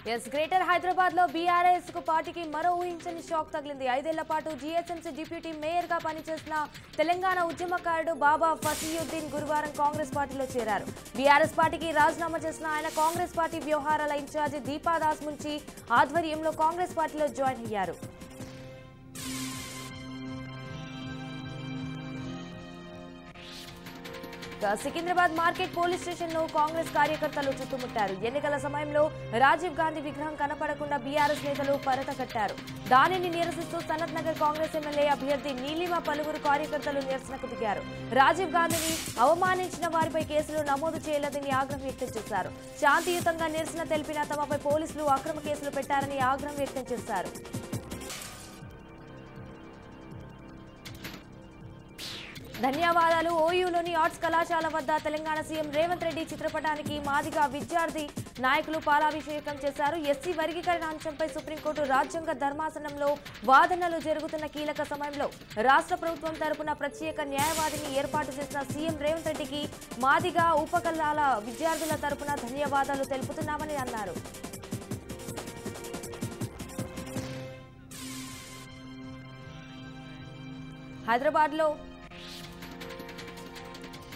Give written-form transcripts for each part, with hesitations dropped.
Yes greater Hyderabad లో BRS కు పార్టీకి మరో ఊహించని షాక్ తగిలింది. 5 ఏళ్ల పాటు జీహెచ్ఎంసీ డిప్యూటీ మేయర్ గా పనిచేసిన తెలంగాణ ఉద్యమకారుడు బాబా ఫసీయుద్దీన్ గురువారం కాంగ్రెస్ పార్టీలో చేరారు. బీఆర్ఎస్ పార్టీకి రాజీనామా చేసిన ఆయన కాంగ్రెస్ పార్టీ వ్యవహారాల ఇన్ఛార్జి దీపాదాస్ ముంచి ఆధ్వర్యంలో కాంగ్రెస్ పార్టీలో జాయిన్ అయ్యారు. సికింద్రాబాద్ మార్కెట్ పోలీస్ స్టేషన్ ను కాంగ్రెస్ కార్యకర్తలు చుట్టుముట్టారు. ఎన్నికల సమయంలో రాజీవ్ గాంధీ విగ్రహం కనపడకుండా బీఆర్ఎస్ నేతలు పరత కట్టారు. దానిని నిరసిస్తూ సనత్ నగర్ కాంగ్రెస్ ఎమ్మెల్యే అభ్యర్థి నీలిమ పలువురు కార్యకర్తలు నిరసనకు దిగారు. రాజీవ్ గాంధీని అవమానించిన వారిపై కేసులు నమోదు చేయలేదని ఆగ్రహం వ్యక్తం చేశారు. శాంతియుతంగా నిరసన తెలిపిన తమపై పోలీసులు అక్రమ కేసులు పెట్టారని ఆగ్రహం వ్యక్తం చేశారు. ధన్యవాదాలు. ఓయూలోని ఆర్ట్స్ కళాశాల వద్ద తెలంగాణ సీఎం రేవంత్ రెడ్డి చిత్రపటానికి మాదిగా విద్యార్థి నాయకులు పాలాభిషేకం చేశారు. ఎస్సీ వర్గీకరణ అంశంపై సుప్రీంకోర్టు రాజ్యాంగ ధర్మాసనంలో వాదనలు జరుగుతున్న కీలక సమయంలో రాష్ట్ర ప్రభుత్వం తరపున ప్రత్యేక న్యాయవాదిని ఏర్పాటు చేసిన సీఎం రేవంత్ రెడ్డికి మాదిగా ఉపకళాల విద్యార్థుల తరపున ధన్యవాదాలు తెలుపుతున్నామని అన్నారు.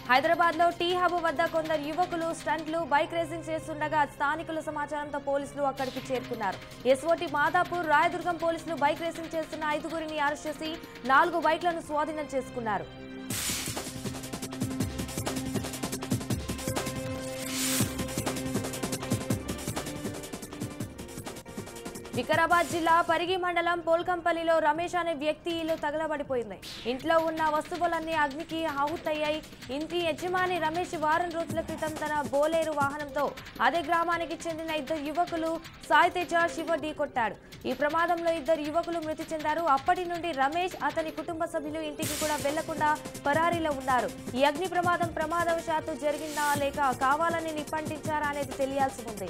హైదరాబాద్ లో టీ హబ్ వద్ద కొందరు యువకులు స్టంట్లు బైక్ రేసింగ్ చేస్తుండగా స్థానికుల సమాచారంతో పోలీసులు అక్కడికి చేరుకున్నారు. ఎస్ఓటీ మాదాపూర్ రాయదుర్గం పోలీసులు బైక్ రేసింగ్ చేస్తున్న 5గురిని అరెస్ట్ చేసి 4 బైక్లను స్వాధీనం చేసుకున్నారు. వికారాబాద్ జిల్లా పరిగి మండలం పోల్కంపల్లిలో రమేష్ అనే వ్యక్తి ఇల్లు తగలబడిపోయింది. ఇంట్లో ఉన్న వస్తువులన్నీ అగ్నికి ఆహుతయ్యాయి. ఇంటి యజమాని రమేష్ వారం రోజుల క్రితం తన బోలేరు వాహనంతో అదే గ్రామానికి చెందిన 2 యువకులు సాయితేజ శివ ఢీకొట్టాడు. ఈ ప్రమాదంలో 2 యువకులు మృతి చెందారు. అప్పటి నుండి రమేష్ అతని కుటుంబ సభ్యులు ఇంటికి కూడా వెళ్లకుండా పరారీలో ఉన్నారు. ఈ అగ్ని ప్రమాదవశాత్తు జరిగిందా లేక కావాలని నిప్పంటించారా అనేది తెలియాల్సి ఉంది.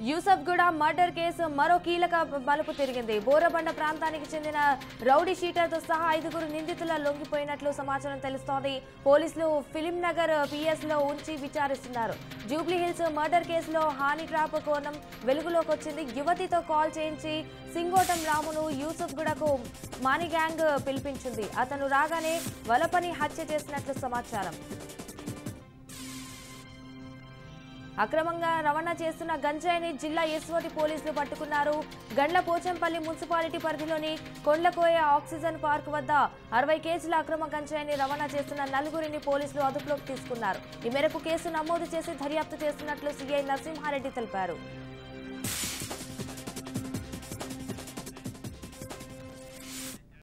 యూసఫ్గూడ మర్డర్ కేసు మరో కీలక మలుపు తిరిగింది. బోరబండ ప్రాంతానికి చెందిన రౌడీ షీటర్తో సహా 5గురు నిందితుల లొంగిపోయినట్లు సమాచారం తెలుస్తోంది. పోలీసులు ఫిలిం నగర్ పిఎస్ లో ఉంచి విచారిస్తున్నారు. జూబ్లీహిల్స్ మర్డర్ కేసులో హానీ ట్రాప్ కోణం వెలుగులోకి వచ్చింది. యువతితో కాల్ చేయించి సింగోటం రామును యూసఫ్గూడకు మాని గ్యాంగ్ పిలిపించింది. అతను రాగానే వలపని హత్య చేసినట్లు సమాచారం. అక్రమంగా రవాణా చేస్తున్న గంజాయిని జిల్లా ఎస్ఓటి పోలీసులు పట్టుకున్నారు. గండ్ల పోచంపల్లి మున్సిపాలిటీ పరిధిలోని కొండ్లకోయ ఆక్సిజన్ పార్క్ వద్ద 60 కేజీల అక్రమ గంజాయిని రవాణా చేస్తున్న 4గురిని పోలీసులు అదుపులోకి తీసుకున్నారు. ఈ మేరకు కేసు నమోదు చేసి దర్యాప్తు చేస్తున్నట్లు సీఐ నరసింహారెడ్డి తెలిపారు.